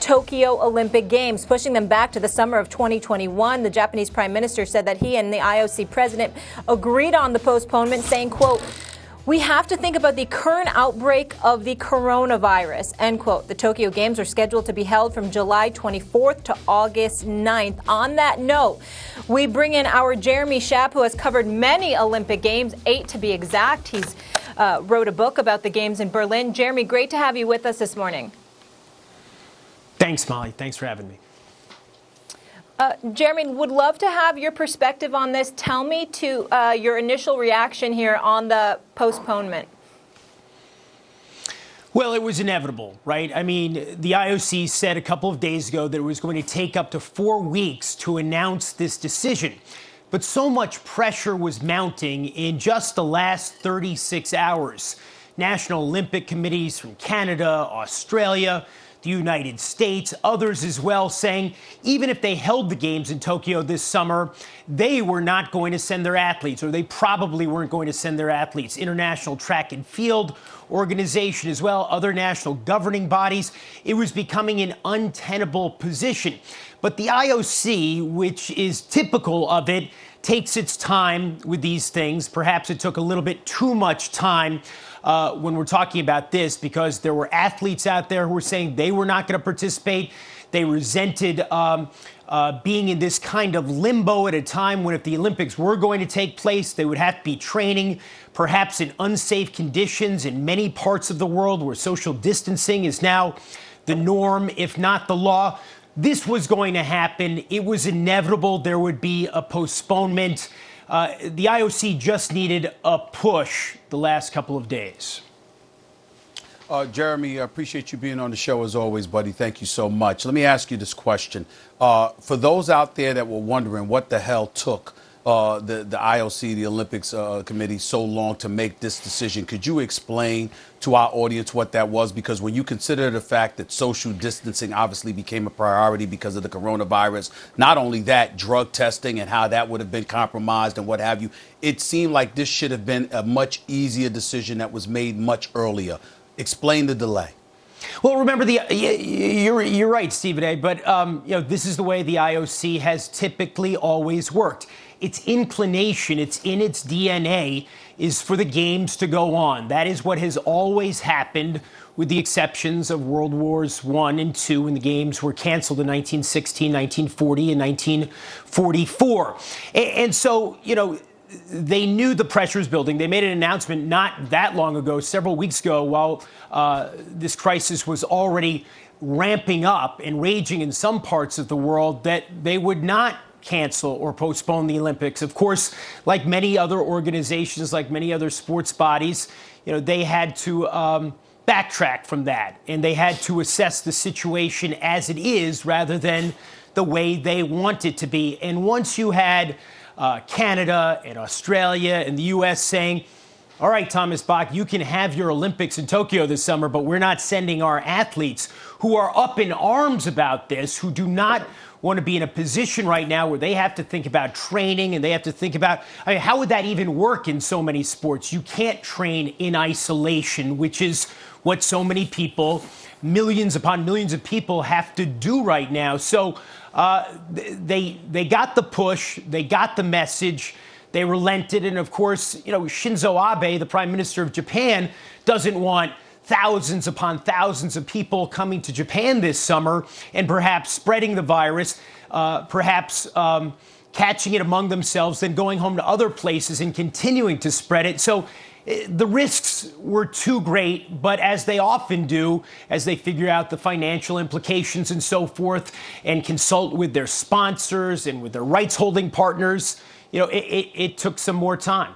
Tokyo Olympic Games, pushing them back to the summer of 2021. The Japanese prime minister said that he and the IOC president agreed on the postponement, saying, quote, "We have to think about the current outbreak of the coronavirus," end quote. The Tokyo Games are scheduled to be held from July 24th to August 9th. On that note, we bring in our Jeremy Schaap, who has covered many Olympic Games, 8 to be exact. He's wrote a book about the Games in Berlin. Jeremy, great to have you with us this morning. Thanks, Molly. Thanks for having me. Jeremy, would love to have your perspective on this. Tell me to your initial reaction here on the postponement. Well, it was inevitable, right? I mean, the IOC said a couple of days ago that it was going to take up to 4 weeks to announce this decision. But so much pressure was mounting in just the last 36 hours. National Olympic committees from Canada, Australia, the United States, others as well, saying even if they held the Games in Tokyo this summer, they were not going to send their athletes, or they probably weren't going to send their athletes. International Track and Field Organization as well, other national governing bodies. It was becoming an untenable position. But the IOC, which is typical of it, takes its time with these things. Perhaps it took a little bit too much time when we're talking about this, because there were athletes out there who were saying they were not going to participate. They resented being in this kind of limbo at a time when if the Olympics were going to take place, they would have to be training, perhaps in unsafe conditions in many parts of the world where social distancing is now the norm, if not the law. This was going to happen. It was inevitable there would be a postponement. The IOC just needed a push the last couple of days. Jeremy, I appreciate you being on the show as always, buddy. Thank you so much. Let me ask you this question. For those out there that were wondering what the hell took the IOC, the Olympics Committee, so long to make this decision, could you explain to our audience what that was? Because when you consider the fact that social distancing obviously became a priority because of the coronavirus, not only that, drug testing and how that would have been compromised and what have you, it seemed like this should have been a much easier decision that was made much earlier. Explain the delay. Well, remember, you're right, Stephen A., but this is the way the IOC has typically always worked. Its inclination, it's in its DNA, is for the Games to go on. That is what has always happened, with the exceptions of World Wars I and II, when the Games were canceled in 1916, 1940, and 1944. And so, they knew the pressure was building. They made an announcement not that long ago, several weeks ago, while this crisis was already ramping up and raging in some parts of the world, that they would not cancel or postpone the Olympics. Of course, like many other organizations, like many other sports bodies, they had to backtrack from that, and they had to assess the situation as it is rather than the way they want it to be. And once you had Canada and Australia and the U.S. saying, all right, Thomas Bach, you can have your Olympics in Tokyo this summer, but we're not sending our athletes, who are up in arms about this, who do not want to be in a position right now where they have to think about training and they have to think about, how would that even work in so many sports? You can't train in isolation, which is what so many people, millions upon millions of people, have to do right now. So they got the push, they got the message, they relented. And of course, Shinzo Abe, the prime minister of Japan, doesn't want thousands upon thousands of people coming to Japan this summer and perhaps spreading the virus, perhaps catching it among themselves, then going home to other places and continuing to spread it. So the risks were too great, but as they often do, as they figure out the financial implications and so forth, and consult with their sponsors and with their rights-holding partners, it took some more time.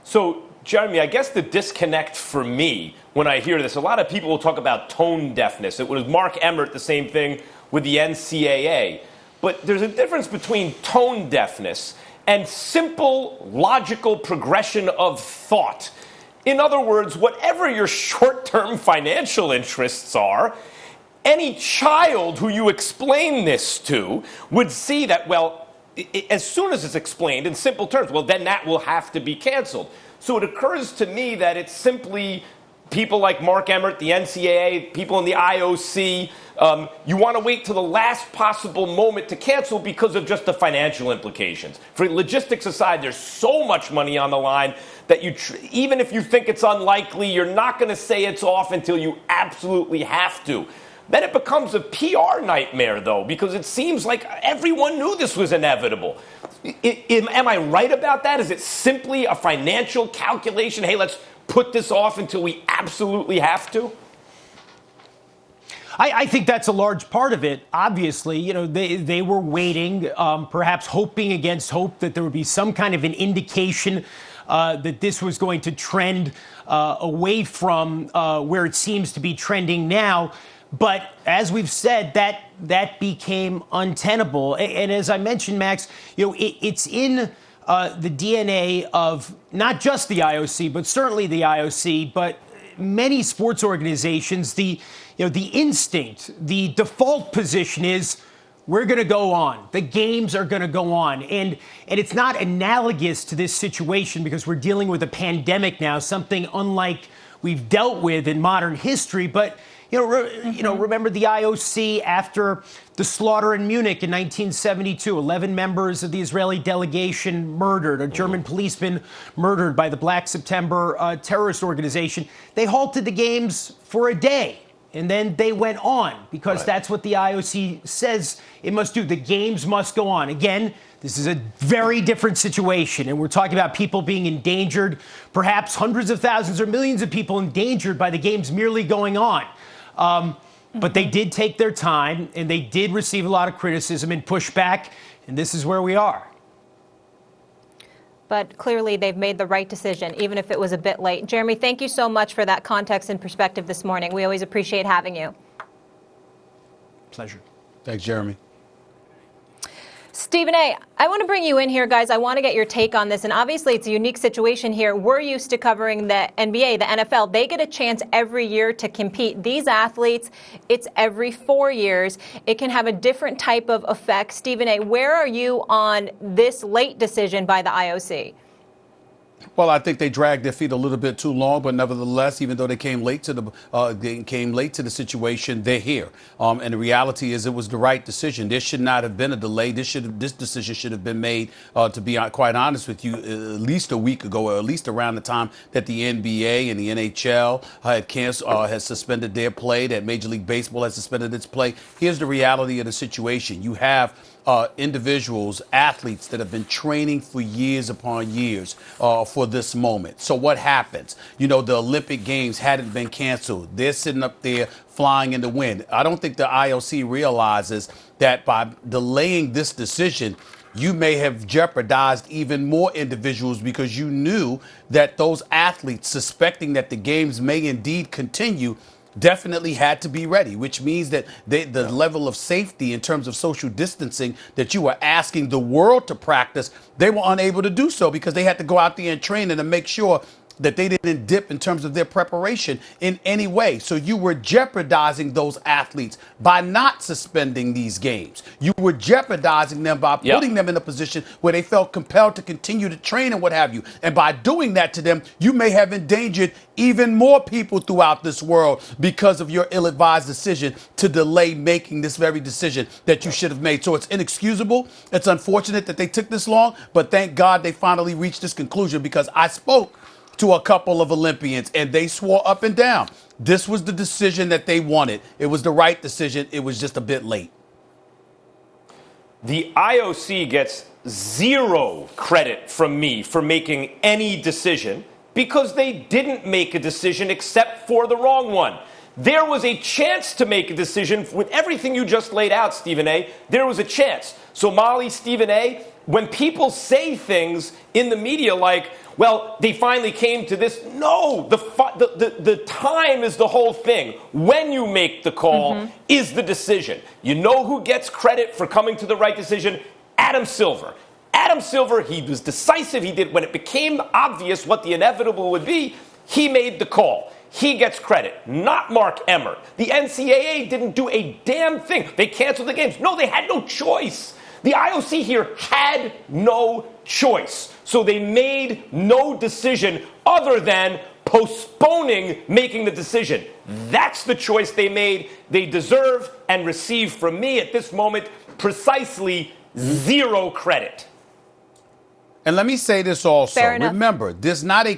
So, Jeremy, I guess the disconnect for me when I hear this, a lot of people will talk about tone deafness. It was Mark Emmert, the same thing with the NCAA. But there's a difference between tone deafness and simple, logical progression of thought. In other words, whatever your short-term financial interests are, any child who you explain this to would see that, well, as soon as it's explained in simple terms, well, then that will have to be canceled. So it occurs to me that it's simply people like Mark Emmert, the NCAA, people in the IOC, you want to wait till the last possible moment to cancel because of just the financial implications. For logistics aside, there's so much money on the line that even if you think it's unlikely, you're not going to say it's off until you absolutely have to. Then it becomes a PR nightmare, though, because it seems like everyone knew this was inevitable. Am I right about that? Is it simply a financial calculation? Hey, let's put this off until we absolutely have to? I think that's a large part of it. Obviously, they were waiting, perhaps hoping against hope that there would be some kind of an indication that this was going to trend away from where it seems to be trending now. But as we've said, that became untenable. And as I mentioned, Max, it's in the DNA of not just the IOC, but certainly the IOC, but many sports organizations. The instinct, the default position is we're going to go on. The games are going to go on. And it's not analogous to this situation because we're dealing with a pandemic now, something unlike we've dealt with in modern history. But remember the IOC after the slaughter in Munich in 1972, 11 members of the Israeli delegation murdered, a German policeman murdered by the Black September terrorist organization. They halted the games for a day, and then they went on because that's what the IOC says it must do. The games must go on. Again, this is a very different situation, and we're talking about people being endangered, perhaps hundreds of thousands or millions of people endangered by the games merely going on. But they did take their time, and they did receive a lot of criticism and pushback, and this is where we are. But clearly they've made the right decision, even if it was a bit late. Jeremy, thank you so much for that context and perspective this morning. We always appreciate having you. Pleasure. Thanks, Jeremy. Stephen A., I want to bring you in here, guys. I want to get your take on this. And obviously, it's a unique situation here. We're used to covering the NBA, the NFL. They get a chance every year to compete. These athletes, it's every 4 years. It can have a different type of effect. Stephen A., where are you on this late decision by the IOC? Well, I think they dragged their feet a little bit too long, but nevertheless, even though they came late to the situation, they're here. And the reality is, it was the right decision. There should not have been a delay. This decision should have been made, to be quite honest with you, at least a week ago, or at least around the time that the NBA and the NHL had suspended their play, that Major League Baseball has suspended its play. Here's the reality of the situation: you have individuals, athletes that have been training for years upon years for this moment. So what happens? The Olympic Games hadn't been canceled. They're sitting up there flying in the wind. I don't think the IOC realizes that by delaying this decision, you may have jeopardized even more individuals, because you knew that those athletes, suspecting that the games may indeed continue, definitely had to be ready, which means that the level of safety in terms of social distancing that you were asking the world to practice, they were unable to do so because they had to go out there and train and to make sure that they didn't dip in terms of their preparation in any way. So you were jeopardizing those athletes by not suspending these games. You were jeopardizing them by putting them in a position where they felt compelled to continue to train and what have you. And by doing that to them, you may have endangered even more people throughout this world because of your ill-advised decision to delay making this very decision that you should have made. So it's inexcusable. It's unfortunate that they took this long, but thank God they finally reached this conclusion, because I spoke to a couple of Olympians, and they swore up and down this was the decision that they wanted. It was the right decision. It was just a bit late. The IOC gets zero credit from me for making any decision, because they didn't make a decision except for the wrong one. There was a chance to make a decision with everything you just laid out, Stephen A. There was a chance. So, Molly, Stephen A., when people say things in the media like, well, they finally came to this. No, the time is the whole thing. When you make the call is the decision. You know who gets credit for coming to the right decision? Adam Silver. Adam Silver, he was decisive. He did, when it became obvious what the inevitable would be, he made the call. He gets credit, not Mark Emmert. The NCAA didn't do a damn thing. They canceled the games. No, they had no choice. The IOC here had no choice. So they made no decision other than postponing making the decision. That's the choice they made. They deserve and receive from me at this moment precisely zero credit. And let me say this also. Fair enough. Remember, there's not a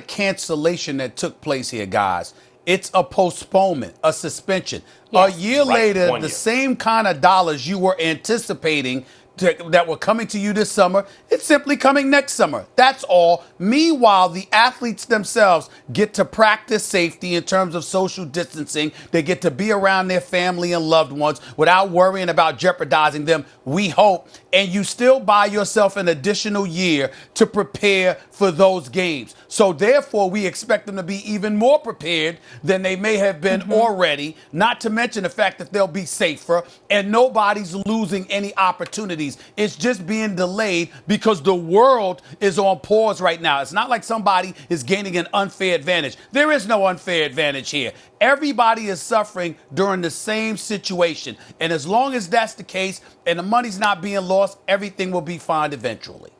cancellation that took place here, guys. It's a postponement, a suspension. Yes. A year Right, later, 1 the year. same kind of dollars you were anticipating that were coming to you this summer, it's simply coming next summer. That's all. Meanwhile, the athletes themselves get to practice safety in terms of social distancing. They get to be around their family and loved ones without worrying about jeopardizing them, we hope. And you still buy yourself an additional year to prepare for those games. So therefore, we expect them to be even more prepared than they may have been already, not to mention the fact that they'll be safer and nobody's losing any opportunities. It's just being delayed because the world is on pause right now. It's not like somebody is gaining an unfair advantage. There is no unfair advantage here. Everybody is suffering during the same situation. And as long as that's the case and the money's not being lost, everything will be fine eventually.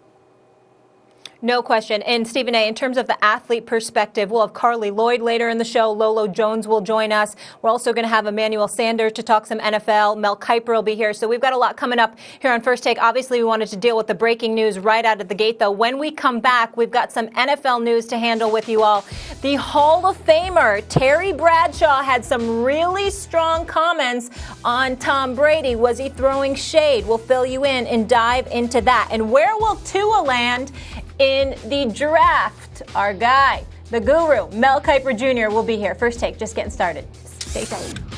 No question. And Stephen A., in terms of the athlete perspective, we'll have Carly Lloyd later in the show. Lolo Jones will join us. We're also going to have Emmanuel Sanders to talk some NFL. Mel Kiper will be here. So we've got a lot coming up here on First Take. Obviously, we wanted to deal with the breaking news right out of the gate, though. When we come back, we've got some NFL news to handle with you all. The Hall of Famer, Terry Bradshaw, had some really strong comments on Tom Brady. Was he throwing shade? We'll fill you in and dive into that. And where will Tua land in the draft? Our guy, the guru, Mel Kiper Jr. will be here. First Take, just getting started. Stay tight.